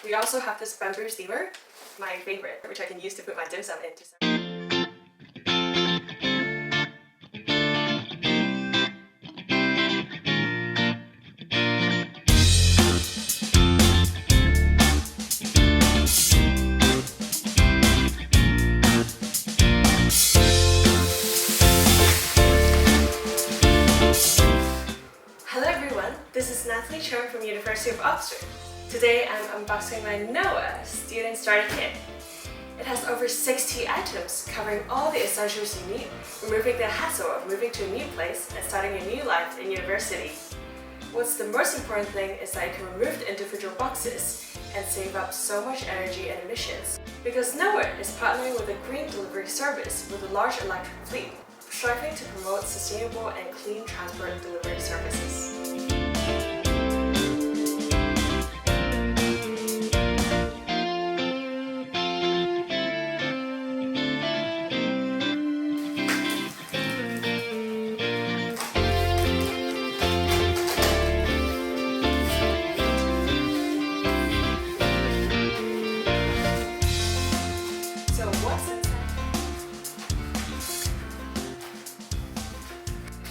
We also have this bamboo steamer, my favorite, which I can use to put my dim sum into. Hello everyone, this is Natalie Chung from University of Oxford. Today I'm unboxing my Noah Student Starter Kit. It has over 60 items covering all the essentials you need, removing the hassle of moving to a new place and starting a new life in university. What's the most important thing is that you can remove the individual boxes and save up so much energy and emissions. Because Noah is partnering with a green delivery service with a large electric fleet, striving to promote sustainable and clean transport delivery services. So what's inside?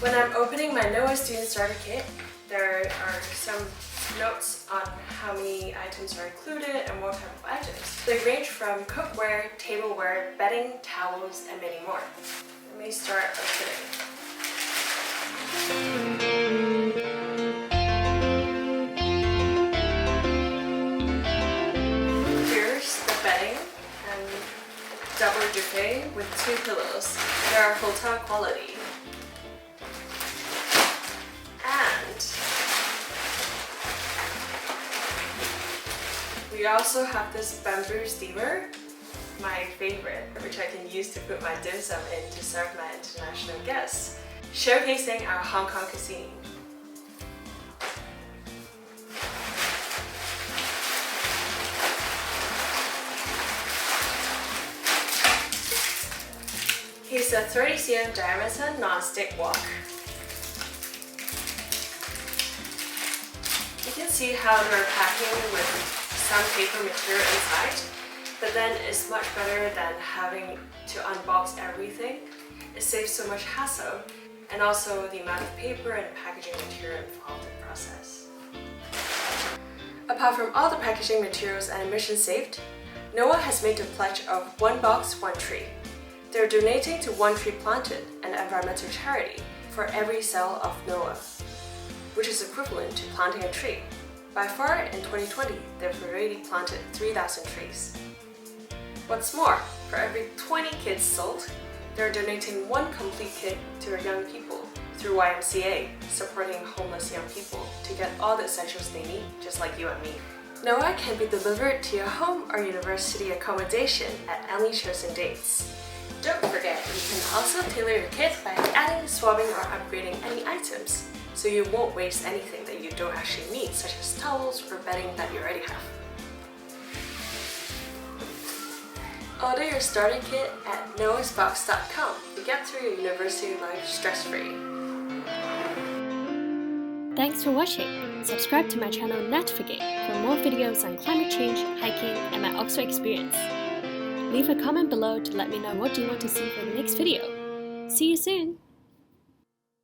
When I'm opening my Noah Student Starter Kit, there are some notes on how many items are included and what type of items. They range from cookware, tableware, bedding, towels, and many more. Let me start opening. Here's the bedding and double duvet with 2 pillows. They are hotel quality. We also have this bamboo steamer, my favorite, which I can use to put my dim sum in to serve my international guests, showcasing our Hong Kong cuisine. Here's a 30 cm diameter non-stick wok. You can see how they're packing with some paper material inside, but then it's much better than having to unbox everything. It saves so much hassle and also the amount of paper and packaging material involved in the process. Apart from all the packaging materials and emissions saved, Noah has made a pledge of 1 box, 1 tree. They're donating to One Tree Planted, an environmental charity, for every sale of Noah, which is equivalent to planting a tree. By far, in 2020, they've already planted 3,000 trees. What's more, for every 20 kits sold, they're donating 1 complete kit to our young people through YMCA, supporting homeless young people to get all the essentials they need, just like you and me. Noah can be delivered to your home or university accommodation at any chosen dates. Don't forget, you can also tailor your kit by adding, swapping, or upgrading any items, so you won't waste anything that you don't actually need, such as towels or bedding that you already have. Order your starter kit at noahsbox.com to get through your university life stress-free. Thanks for watching. Subscribe to my channel Natvigate for more videos on climate change, hiking, and my Oxford experience. Leave a comment below to let me know what you want to see for the next video. See you soon!